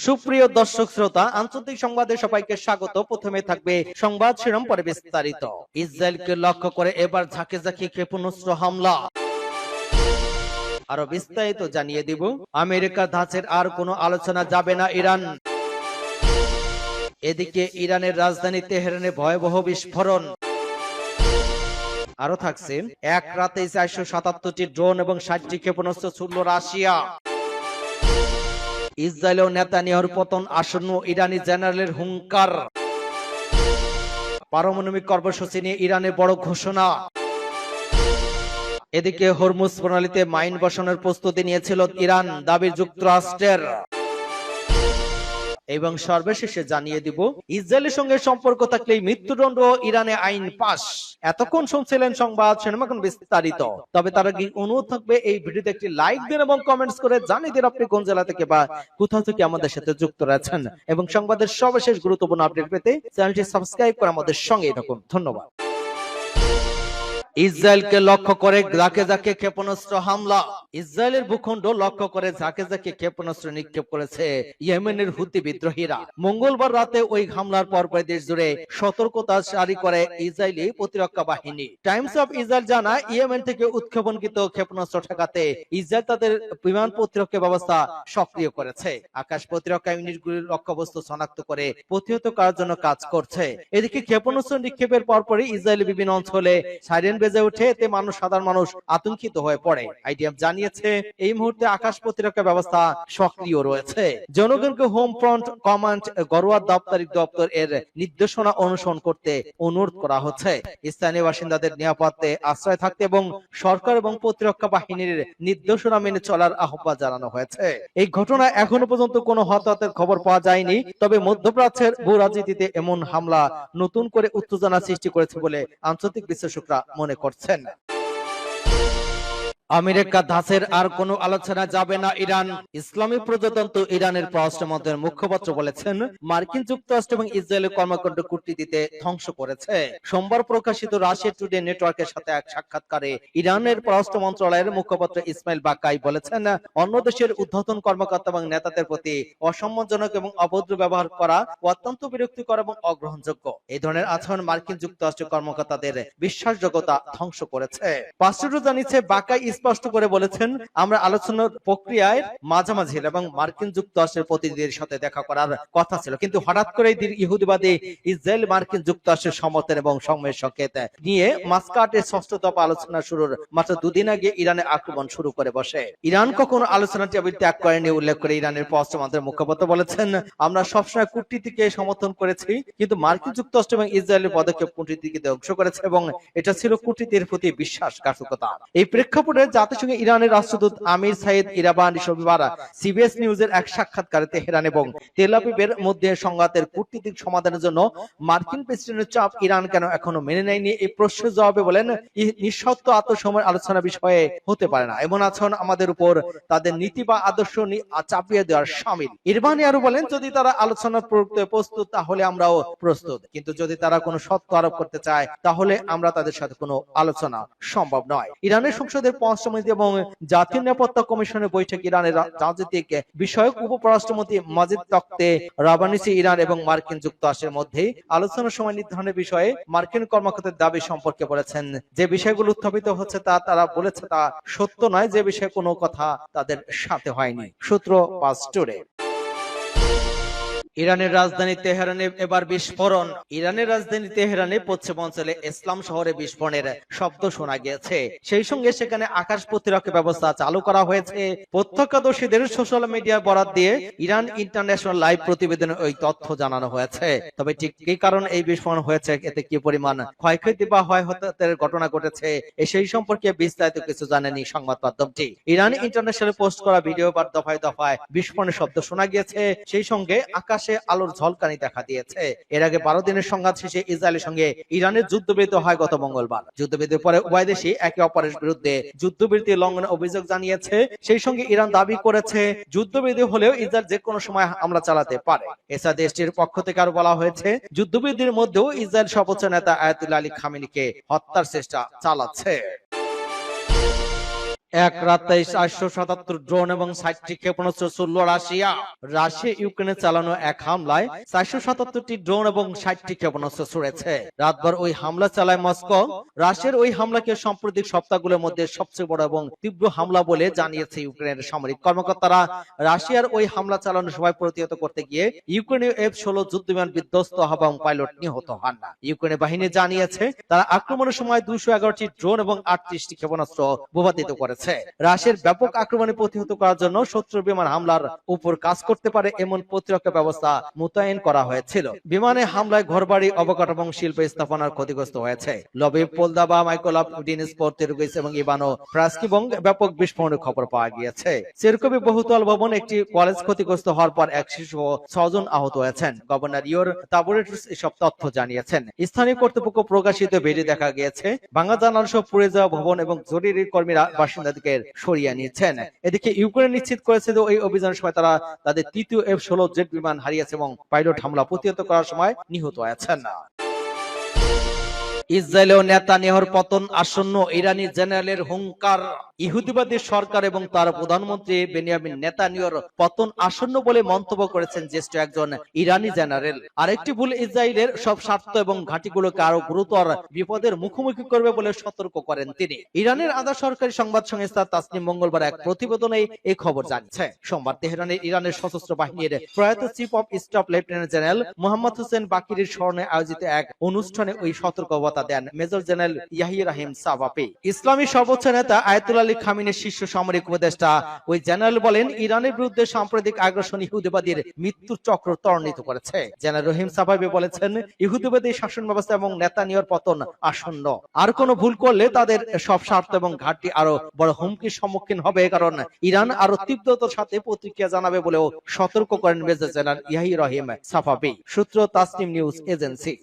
সুপ্রিয় দর্শক শ্রোতা, আন্তর্জাতিক সংবাদে সবাইকে স্বাগত। প্রথমে থাকবে সংবাদ শিরোনাম, পরে বিস্তারিত। ইসরায়েলকে লক্ষ্য করে এবার ঝাঁকে ঝাঁকে ক্ষেপণাস্ত্র হামলা। আরো বিস্তারিত জানিয়ে দিব। আমেরিকার ধাঁচের আর কোনো আলোচনা যাবে না ইরান। এদিকে ইরানের রাজধানী তেহরানে ভয়াবহ বিস্ফোরণ। আরো থাকছে, এক রাতে 477টি ড্রোন এবং 60টি ক্ষেপণাস্ত্র ছুড়ল রাশিয়া। ইসরায়েল ও নেতানিয়াহুর পতন আসন্ন, ইরানি জেনারেলের হুঙ্কার। পারমাণবিক কর্মসূচি নিয়ে ইরানের বড় ঘোষণা। এদিকে হরমুজ প্রণালীতে মাইন বসানোর প্রস্তুতি নিয়েছিল ইরান, দাবি যুক্তরাষ্ট্রের। এবং সর্বশেষে জানিয়ে দিব, ইসরায়েলের সঙ্গে সম্পর্ক থাকলেই মৃত্যুদণ্ড, ইরানে আইন পাস। এতক্ষণ শুনছিলেন সংবাদ শিরোনাম, এখন বিস্তারিত। তবে তার আগে অনুরোধ থাকবে, এই ভিডিওতে একটি লাইক দিন এবং কমেন্টস করে জানিয়ে দিন আপনি কোন জেলা থেকে বা কোথা থেকে আমাদের সাথে যুক্ত রয়েছেন, এবং সংবাদের সর্বশেষ গুরুত্বপূর্ণ আপডেট পেতে চ্যানেলটি সাবস্ক্রাইব করে আমাদের সঙ্গেই থাকুন। ধন্যবাদ। ইসরায়েলকে লক্ষ্য করে ঝাঁকে ঝাঁকে ক্ষেপণাস্ত্র হামলা। ইসরায়েলের ভূখণ্ড লক্ষ্য করে ঝাঁকে ঝাঁকে ক্ষেপণাস্ত্র নিক্ষেপ করেছে ইয়েমেনের হুতি বিদ্রোহীরা। মঙ্গলবার রাতে ওই হামলার পরপর দেশ জুড়ে সতর্কতা জারি করে ইসরায়েলি প্রতিরক্ষা বাহিনী। টাইমস অফ ইসরায়েল জানায়, ইয়েমেন থেকে উৎক্ষেপণকৃত ক্ষেপণাস্ত্র ঠেকাতে ইসরায়েল তাদের বিমান প্রতিরক্ষা ব্যবস্থা সক্রিয় করেছে। আকাশ প্রতিরক্ষা ইউনিটগুলির লক্ষ্যবস্তু শনাক্ত করে প্রতিহত করার জন্য কাজ করছে। এদিকে ক্ষেপণাস্ত্র নিক্ষেপের পরপরই ইসরায়েলি বিভিন্ন অঞ্চলে সাইরেন বেজে ওঠে, এতে সাধারণ মানুষ আতঙ্কিত হয়ে পড়ে। আইডিএফ জানিয়েছে, এই মুহূর্তে আকাশ প্রতিরক্ষা ব্যবস্থা সক্রিয় রয়েছে। জনগণকে হোম ফ্রন্ট কমান্ড ঘরোয়া দাপ্তরিক দপ্তর এর নির্দেশনা অনুসরণ করতে অনুরোধ করা হচ্ছে। স্থানীয় বাসিন্দাদের নিরাপদে আশ্রয় থাকতে এবং সরকার এবং প্রতিরক্ষা বাহিনীর নির্দেশনা মেনে চলার আহ্বান জানানো হয়েছে। এই ঘটনায় এখনো পর্যন্ত কোনো হতাহতের খবর পাওয়া যায়নি, তবে মধ্যপ্রাচ্যের ভূ রাজনীতিতে এমন হামলা নতুন করে উত্তেজনা সৃষ্টি করেছে বলে আন্তর্জাতিক বিশ্লেষকরা মনে করছেন। আমেরিকা ধাঁচের আর কোনো আলোচনা যাবে না ইরান। ইসলামী প্রজাতন্ত্র ইরানের পররাষ্ট্রমন্ত্রীর মুখপাত্র বলেছেন, মার্কিন যুক্তরাষ্ট্র এবং ইসরায়েলের কর্মকাণ্ড কূটনীতিতে ধ্বংস করেছে। সোমবার প্রকাশিত রাশিয়া টুডে নেটওয়ার্কের সাথে এক সাক্ষাৎকারে ইরানের পররাষ্ট্র মন্ত্রণালয়ের মুখপাত্র ইসমাইল বাকাই বলেছেন, অন্য দেশের ঊর্ধ্বতন কর্মকর্তা এবং নেতাদের প্রতি অসম্মানজনক এবং অভদ্র ব্যবহার করা অত্যন্ত বিরক্তিকর এবং অগ্রহণযোগ্য। এই ধরনের আচরণ মার্কিন যুক্তরাষ্ট্রের কর্মকর্তাদের বিশ্বাসযোগ্যতা ধ্বংস করেছে। পাঁচটি জানিয়েছে, বাকাই স্পষ্ট করে বলেছেন, আমরা আলোচনার প্রক্রিয়ায় মাঝামাঝি এবং মার্কিন যুক্তরাষ্ট্রের প্রতিনিধিদের সাথে দেখা করার কথা ছিল, কিন্তু হঠাৎ করে ইহুদিবাদী ইসরায়েল মার্কিন যুক্তরাষ্ট্রের সমর্থন এবং সংঘর্ষের সংকেত নিয়ে মাস্কাটে ষষ্ঠ দফা আলোচনা শুরুর মাত্র দুদিন আগে ইরানে আক্রমণ শুরু করে বসে। ইরান কখনো আলোচনা টেবিল ত্যাগ করেনি উল্লেখ করে ইরানের পররাষ্ট্র মন্ত্রণালয়ের মুখপাত্র বলেছেন, আমরা সবসময় কূটনীতিকে সমর্থন করেছি, কিন্তু মার্কিন যুক্তরাষ্ট্র এবং ইসরায়েলের পদক্ষেপ কূটনীতিকে ধ্বংস করেছে এবং এটা ছিল কূটনীতির প্রতি বিশ্বাসঘাতকতা। এই প্রেক্ষাপটে জাতিসংঘে ইরানের রাষ্ট্রদূত আমির সাইদ ইরাবানি শনিবার সিবিএস নিউজের এক সাক্ষাৎকারে তেহরান এবং তেল আবিবের মধ্যে সংঘাতের কূটনীতিক সমাধানের জন্য মার্কিন প্রেসিডেন্টের চাপ ইরান কেন এখনো মেনে নেয়নি এই প্রশ্নের জবাবে বলেন, নিঃশর্ত আত্মসময়ের আলোচনা বিষয়ে হতে পারে না। এমন আচরণ আমাদের উপর তাদের নীতি বা আদর্শ চাপিয়ে দেওয়ার শামিল। ইরবানি আরো বলেন, যদি তারা আলোচনা করতে প্রস্তুত তাহলে আমরাও প্রস্তুত, কিন্তু যদি তারা কোনো শর্ত আরোপ করতে চায় তাহলে আমরা তাদের সাথে কোনো আলোচনা সম্ভব নয়। ইরানের সংসদের পররাষ্ট্রমন্ত্রী এবং জাতীয় নিরাপত্তা কমিশনের বৈঠক ইরানের রাজনৈতিক বিষয়ক উপপররাষ্ট্রমন্ত্রী মাজিদ তখতে রাবানিসি ইরান এবং মার্কিন যুক্তরাষ্ট্রের মধ্যে আলোচনার সময় নির্ধারণের বিষয়ে মার্কিন কর্মকর্তাদের দাবি সম্পর্কে বলেছেন, যে বিষয়গুলো উত্থাপিত হচ্ছে তা তারা বলেছে তা সত্য নয়, যে বিষয়ে কোনো কথা তাদের সাথে হয়নি। সূত্র পাঁচ টুডে। ইরানের রাজধানী তেহরানে এবার বিস্ফোরণ। ইরানের রাজধানী তেহরানে পশ্চিম অঞ্চলে ইসলাম শহরে বিস্ফোরণের শব্দ শোনা গিয়েছে। সেই সঙ্গে সেখানে আকাশ প্রতিরক্ষা ব্যবস্থা চালু করা হয়েছে। প্রত্যক্ষদর্শীদের সোশ্যাল মিডিয়া বরাত দিয়ে ইরান ইন্টারন্যাশনাল লাইভ প্রতিবেদনে ওই তথ্য জানানো হয়েছে। তবে ঠিক কি কারণ এই বিস্ফোরণ হয়েছে, এতে কি পরিমাণ ক্ষয়ক্ষতি বা হতাহতের ঘটনা ঘটেছে, সেই সম্পর্কে বিস্তারিত কিছু জানেনি সংবাদ মাধ্যমটি। ইরান ইন্টারন্যাশনাল পোস্ট করা ভিডিও বা দফায় দফায় বিস্ফোরণের শব্দ শোনা গিয়েছে। সেই সঙ্গে আকাশ আলোর ঝলকানি দেখা দিয়েছে। এর আগে 12 দিনের সংঘাত শেষে ইসরায়েলের সঙ্গে ইরানের যুদ্ধবিরতি হয় গত মঙ্গলবার। যুদ্ধবিরতির পরে উভয় দেশই একে অপরের বিরুদ্ধে যুদ্ধবিরতি লঙ্ঘনের অভিযোগ জানিয়েছে। সেই সঙ্গে ইরান দাবি করেছে, যুদ্ধবিরতি হলেও ইসরায়েল যে কোনো সময় হামলা চালাতে পারে। এছাড়া দেশটির পক্ষ থেকে আরো বলা হয়েছে, যুদ্ধবিরতির মধ্যেও ইসরায়েল সর্বোচ্চ নেতা আয়াতুল্লাহ আলী খামেনিকে হত্যার চেষ্টা চালাচ্ছে। এক রাতে 477 ড্রোন এবং 60টি ক্ষেপণাস্ত্র ছুড়ল রাশিয়া। রাশিয়া ইউক্রেনে চালানো এক হামলায় 477টি ড্রোন এবং 60টি ক্ষেপণাস্ত্র ছুড়েছে। রাতভর ওই হামলা চালায় মস্কো। রাশিয়ার ওই হামলাকে সাম্প্রতিক সপ্তাহগুলোর মধ্যে সবচেয়ে বড় এবং তীব্র হামলা বলে জানিয়েছে ইউক্রেনের সামরিক কর্মকর্তারা। রাশিয়ার ওই হামলা চালানোর সময় প্রতিহত করতে গিয়ে ইউক্রেনীয় F-16 যুদ্ধবিমান বিধ্বস্ত হয় এবং পাইলট নিহত হন না। ইউক্রেনের বাহিনী জানিয়েছে তারা আক্রমণের সময় 211টি ড্রোন এবং 38টি ক্ষেপণাস্ত্র ভূপাতিত করেছে। রাশিয়ার ব্যাপক আক্রমণে প্রতিহত করার জন্য শত্রু বিমান হামলার উপর কাজ করতে পারে এমন প্রতিরক্ষা ব্যবস্থা মোতায়েন করা হয়েছিল। বিমানে হামলায় ঘরবাড়ি, অবকাঠামো এবং শিল্প স্থাপনার ক্ষতিগ্রস্ত হয়েছে। লবিভ, পোলদাভা, মাইকোলাভ, ডিনিসপোর, তেরুগিস এবং ইভানো ফ্রাস্কি ব্যাপক বিস্ফোরণের খবর পাওয়া গিয়েছে। চেরকোভে বহুতল ভবন, একটি কলেজ ক্ষতিগ্রস্ত হওয়ার পর এক শিশু ও 6 জন আহত হয়েছেন। গভর্নর ইয়োর তাবুরেটস এসব তথ্য জানিয়েছেন। স্থানীয় কর্তৃপক্ষ প্রকাশিত ভিডিও দেখা গিয়েছে ভাঙা জানালা সহ পুড়ে যাওয়া ভবন এবং জরুরি কর্মীরা বাসিন্দাদেরকে সরিয়ে নিচ্ছেন। এদিকে ইউক্রেন নিশ্চিত করেছে যে ওই অভিযানের সময় তারা তাদের তৃতীয় F-16 জেট বিমান হারিয়েছে এবং পাইলট হামলা প্রতিহত করার সময় নিহত হয়েছেন। ইসরায়েলেও নেতানিয়াহুর পতন আসন্ন, ইরানি জেনারেলের হুঙ্কার। ইহুদিবাদী সরকার এবং তার প্রধানমন্ত্রী বেনিয়ামিন নেতানিয়াহুর পতন আসন্ন বলে মন্তব্য করেছেন জ্যেষ্ঠ একজন ইরানি জেনারেল। আরেকটি ভুল ইসরায়েলের সব স্বার্থ এবং ঘাঁটিগুলোকে আরো গুরুতর বিপদের মুখোমুখি করবে বলে সতর্ক করেন তিনি। ইরানের আধা সরকারি সংবাদ সংস্থা তাসনিম মঙ্গলবার এক প্রতিবেদনে এই খবর জানিয়েছে। সোমবার তেহরানের ইরানের সশস্ত্র বাহিনীর প্রয়াত chief of staff lieutenant general Mohammad Hossein বাকিরের স্মরণে আয়োজিত এক অনুষ্ঠানে ওই সতর্কবার্তা দেন major general Yahya Rahim Safavi. ইসলামী সর্বোচ্চ নেতা আয়াতুল্লাহ আলী খামিনের শীর্ষ সামরিক উপদেষ্টা ওই জেনারেল বলেন, ইরানের বিরুদ্ধে সাম্প্রতিক আগ্রাসন ইহুদিবাদীর মৃত্যুর চক্র ত্বরান্বিত করেছে। জেনারেল রহিম সাবাপি বলেছেন, ইহুদিবাদী শাসন ব্যবস্থা এবং নেতানিয়াহুর পতন আসন্ন। আর কোনো ভুল করলে তাদের সব স্বার্থ এবং ঘাটতি আরো বড় হুমকির সম্মুখীন হবে, কারণ ইরান আরো তীব্রতার সাথে প্রতিক্রিয়া জানাবে বলেও সতর্ক করেন মেজর জেনারেল ইয়াহিয়া রাহিম সাফাপি। সূত্র তাসনিম নিউজ এজেন্সি।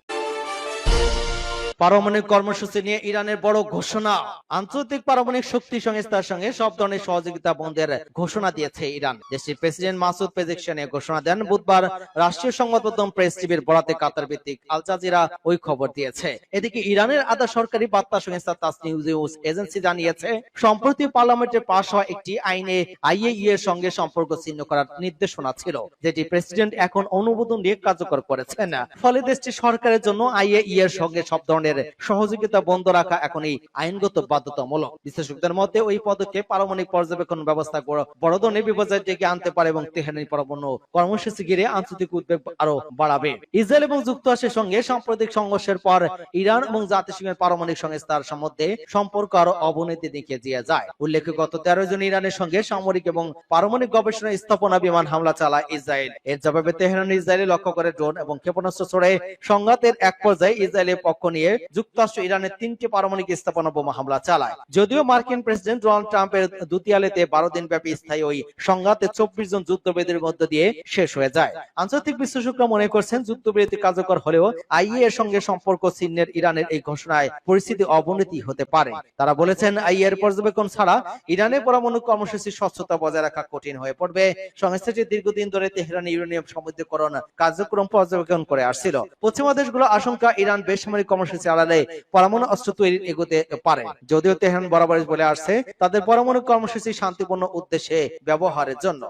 পারমাণবিক কর্মসূচি নিয়ে ইরানের বড় ঘোষণা। আন্তর্জাতিক পারমাণবিক শক্তি সংস্থার সঙ্গে সব ধরনের সহযোগিতা বন্ধের ঘোষণা দিয়েছে ইরান। দেশটির প্রেসিডেন্ট মাসুদ পেজেকশিয়ান এ ঘোষণা দেন বুধবার। রাষ্ট্রীয় সংবাদ মাধ্যম প্রেস টিভির বরাতে কাতার ভিত্তিক আল জাজিরা ওই খবর দিয়েছে। এদিকে ইরানের আধা সরকারি বার্তা সংস্থা তাসনিম নিউজ এজেন্সি জানিয়েছে, সম্প্রতি পার্লামেন্টে পাশ হওয়া একটি আইনে আইএইএ এর সঙ্গে সম্পর্ক ছিন্ন করার নির্দেশনা ছিল, যেটি প্রেসিডেন্ট এখন অনুমোদন দিয়ে কার্যকর করেছেন। ফলে দেশটির সরকারের জন্য আইএইএ এর সঙ্গে সব ধরনের সহযোগিতা বন্ধ রাখা এখন এই আইনগত বাধ্যতামূলক। বিশ্লেষকদের মতে ওই পদক্ষেপ পারমাণবিক পর্যবেক্ষণ ব্যবস্থা বড় ধরনের বিপর্যয় ডেকে আনতে পারে এবং তেহরানের পরমাণু কর্মসূচি ঘিরে আন্তর্জাতিক উদ্বেগ আরো বাড়াবে। ইসরায়েল এবং যুক্তরাষ্ট্রের সঙ্গে সাম্প্রতিক সংঘর্ষের পর ইরান এবং জাতিসংঘের পারমাণবিক সংস্থার মধ্যে সম্পর্ক আরো অবনতি দিকে দিয়ে যায়। উল্লেখ্য, গত 13 জন ইরানের সঙ্গে সামরিক এবং পারমাণবিক গবেষণা স্থাপনা বিমান হামলা চালায় ইসরায়েল। এর জবাবে তেহরান ইসরায়েল লক্ষ্য করে ড্রোন এবং ক্ষেপণাস্ত্র ছোড়ে। সংঘাতের এক পর্যায়ে ইসরায়েলের পক্ষ নিয়ে যুক্তরাষ্ট্র ইরানের 3টি পারমাণবিক স্থাপনা বোমা হামলা চালায়। যদিও মার্কিন প্রেসিডেন্ট ডোনাল্ড ট্রাম্পের দুতিয়ালেতে 12 দিন ব্যাপী স্থায়ী ওই সংঘাতে 24 জন যুদ্ধবিরতির মধ্য দিয়ে শেষ হয়ে যায়। আন্তর্জাতিক বিশ্লেষকরা মনে করছেন, যুদ্ধবিরতি কার্যকর হলেও আইএ এর সঙ্গে সম্পর্ক ছিন্নের ইরানের এই ঘোষণায় পরিস্থিতি অবনতি হতে পারে। তারা বলেছেন, আইএ এর পর্যবেক্ষণ ছাড়া ইরানের পরমাণু কর্মসূচির স্বচ্ছতা বজায় রাখা কঠিন হয়ে পড়বে। সংস্থাটি দীর্ঘদিন ধরে তেহরানে ইউরেনিয়াম সমৃদ্ধকরণ কার্যক্রম পর্যবেক্ষণ করে আসছিল। পশ্চিমা দেশগুলো আশঙ্কা, ইরান বেসামরিক কর্মসূচি আড়ালে পরমাণু অস্ত্র তৈরি এগোতে পারে। যদিও তেহরান বরাবরই বলে আসছে তাদের পরমাণু কর্মসূচি শান্তিপূর্ণ উদ্দেশ্যে ব্যবহারের জন্য।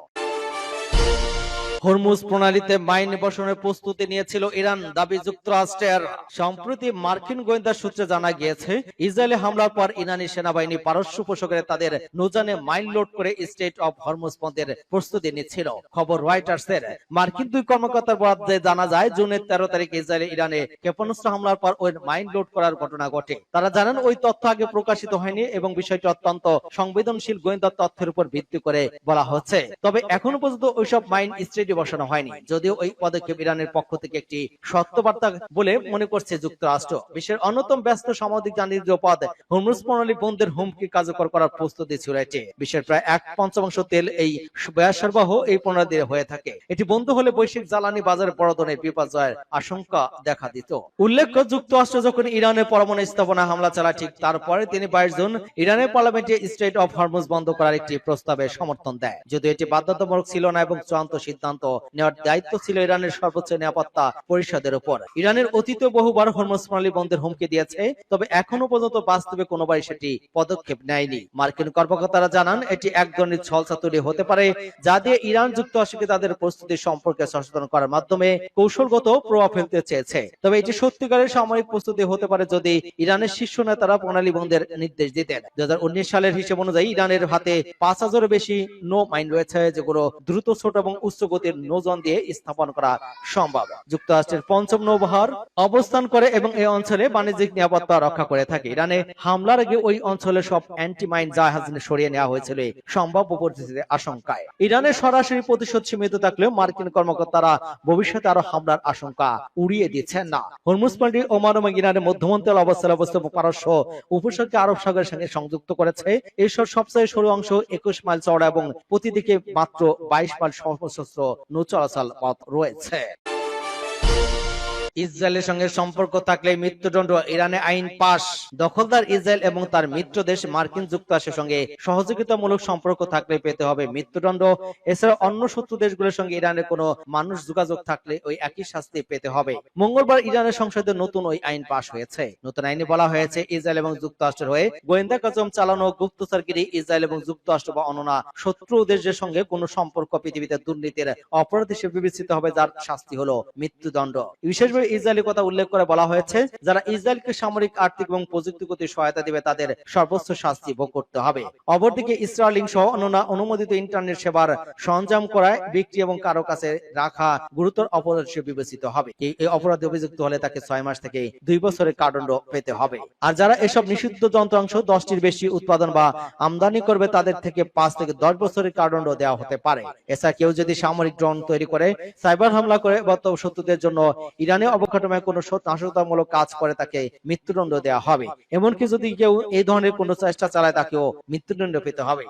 হরমুজ প্রণালীতে মাইন বসানোর প্রস্তুতি নিয়েছিল ইরান, দাবি যুক্তরাষ্ট্রের। সম্প্রতি মার্কিন গোয়েন্দা সূত্রে জানা গিয়েছে, ইসরায়েলে হামলার পর ইরানি সেনাবাহিনী পারস্য উপসাগরে তাদের নৌযানে মাইন লোড করে স্টেট অফ হরমুজ বন্ধের প্রস্তুতি নিচ্ছিল। খবর রয়টার্সের। মার্কিন দুই কর্মকর্তার বরাদ্দে জানা যায়, জুনের 13 তারিখে ইসরায়েলে ইরানে ক্ষেপণাস্ত্র হামলার পর ওই মাইন লোড করার ঘটনা ঘটে। তারা জানান, ওই তথ্য আগে প্রকাশিত হয়নি এবং বিষয়টি অত্যন্ত সংবেদনশীল গোয়েন্দা তথ্যের উপর ভিত্তি করে বলা হচ্ছে। তবে এখনো পর্যন্ত ওইসব মাইন স্টেডি বসানো হয়নি। যদিও ওই পদক্ষেপ ইরানের পক্ষ থেকে একটি সত্যবার্তা বলে মনে করছে যুক্তরাষ্ট্র। বিশ্বের অন্যতম ব্যস্ত সামরিক বাণিজ্য পথ হরমুজ প্রণালী বন্ধের হুমকি কার্যকর করার প্রস্তুতি ছিল এটি। বিশ্বের প্রায় 1/5 তেল এই সরবরাহ এই প্রণালী দিয়ে হয়ে থাকে। এটি বন্ধ হলে বৈশ্বিক জ্বালানি বাজারে বড় ধরনের বিপর্যয়ের আশঙ্কা দেখা দিত। উল্লেখ্য, যুক্তরাষ্ট্র যখন ইরানের পরমাণু স্থাপনা হামলা চালায়, ঠিক তারপরে তিনি 22 জুন ইরানের পার্লামেন্টে স্টেট অফ হরমুজ বন্ধ করার একটি প্রস্তাবে সমর্থন দেয়। যদিও এটি বাধ্যতামূলক ছিল না এবং চূড়ান্ত সিদ্ধান্ত সিদ্ধান্ত নেওয়ার দায়িত্ব ছিল ইরানের সর্বোচ্চ নিরাপত্তা পরিষদের উপর। ইরানের অতীতে বহুবার হরমুজ প্রণালী বন্ধের হুমকি দিয়েছে, তবে এখনো পর্যন্ত বাস্তবে কোনোবারই সেটি পদক্ষেপ নেয়নি। মার্কিন কর্মকর্তারা জানান এটি এক ধরনের ছলচাতুরি হতে পারে, যা দিয়ে ইরান যুক্তরাষ্ট্রকে তাদের প্রস্তুতি সম্পর্কে সচেতন করার মাধ্যমে কৌশলগত প্রভাব ফেলতে চেয়েছে। তবে এটি সত্যিকারের সামরিক প্রস্তুতি হতে পারে যদি ইরানের শীর্ষ নেতারা প্রণালী বন্ধের নির্দেশ দিতেন। 2019 সালের হিসেব অনুযায়ী ইরানের হাতে 5000-এর বেশি নো মাইন রয়েছে, যেগুলো দ্রুত ছোট এবং উচ্চ গতির নৌযান দিয়ে স্থাপন করা সম্ভব। যুক্তরাষ্ট্রের পঞ্চম নৌবহর অবস্থান করে এবং এই অঞ্চলে বাণিজ্যিক নিরাপত্তা রক্ষা করে থাকে। ইরানে হামলার আগে ওই অঞ্চলে সব অ্যান্টি মাইন জাহাজ সরিয়ে নেওয়া হয়েছিল সম্ভাব্য পরিস্থিতির আশঙ্কায়। ইরানের সরাসরি প্রতিশোধ সীমিত থাকলেও মার্কিন কর্মকর্তারা ভবিষ্যতে আরো হামলার আশঙ্কা উড়িয়ে দিচ্ছেন না। হরমুজ প্রণালী ওমান এবং ইরানের মধ্যমন্ত্রী অবস্থায় অবস্থিত পারস্য উপসাগরকে আরব সাগরের সঙ্গে সংযুক্ত করেছে। এসব সবচেয়ে সরু অংশ 21 মাইল চওড়া এবং প্রতিদিকে মাত্র 22 মাইল সশস্ত্র নৌ চলাচল পথ রয়েছে। ইসরায়েলের সঙ্গে সম্পর্ক থাকলে মৃত্যুদণ্ড, ইরানে আইন পাশ। দখলদার ইসরায়েল এবং তার মিত্র দেশ মার্কিন যুক্তরাষ্ট্রের সঙ্গে সহযোগিতামূলক সম্পর্ক থাকলে পেতে হবে মৃত্যুদণ্ড। এছাড়া অন্য শত্রু দেশগুলোর সঙ্গে ইরানের কোনো মানুষ যোগাযোগ থাকলে ওই একই শাস্তি পেতে হবে। মঙ্গলবার ইরানের সংসদে নতুন ওই আইন পাশ হয়েছে। নতুন আইনে বলা হয়েছে, ইসরায়েল এবং যুক্তরাষ্ট্রের হয়ে গোয়েন্দা কার্যক্রম চালানো, গুপ্তচরগিরি, ইসরায়েল এবং যুক্তরাষ্ট্র বা অন্য শত্রু দেশের সঙ্গে কোনো সম্পর্ক পৃথিবীতে দুর্নীতির অপরাধ হিসেবে বিবেচিত হবে, যার শাস্তি হলো মৃত্যুদণ্ড। বিশেষভাবে ইসরায়েলের কথা উল্লেখ করে বলা হয়েছে, যারা ইসরায়েলকে সামরিক, আর্থিক এবং প্রযুক্তিগত সহায়তা দিবে তাদের সর্বোচ্চ শাস্তি ভোগ করতে হবে। অপরদিকে স্টারলিং সহ অন্যান্য অনুমোদিত ইন্টারনেট সেবার সরঞ্জাম করায়, বিক্রি এবং কারো কাছে রাখা গুরুতর অপরাধ হিসেবে বিবেচিত হবে। এই অপরাধে অভিযুক্ত হলে তাকে 6 মাস থেকে 2 বছরের কারাদণ্ড পেতে হবে। আর যারা এসব নিষিদ্ধ যন্ত্রাংশ 10টির বেশি উৎপাদন বা আমদানি করবে তাদের থেকে 5 থেকে 10 বছরের কারাদণ্ড দেওয়া হতে পারে। এছাড়া কেউ যদি সামরিক ড্রোন তৈরি করে সাইবার হামলা করে বা শত্রুদের জন্য ইরানে অবকাঠামোয় কোনো নাশকতামূলক কাজ করে তাকে মৃত্যুদণ্ড দেওয়া হবে। এমনকি যদি কেউ এই ধরনের কোনো চেষ্টা চালায় তাকেও মৃত্যুদণ্ড পেতে হবে।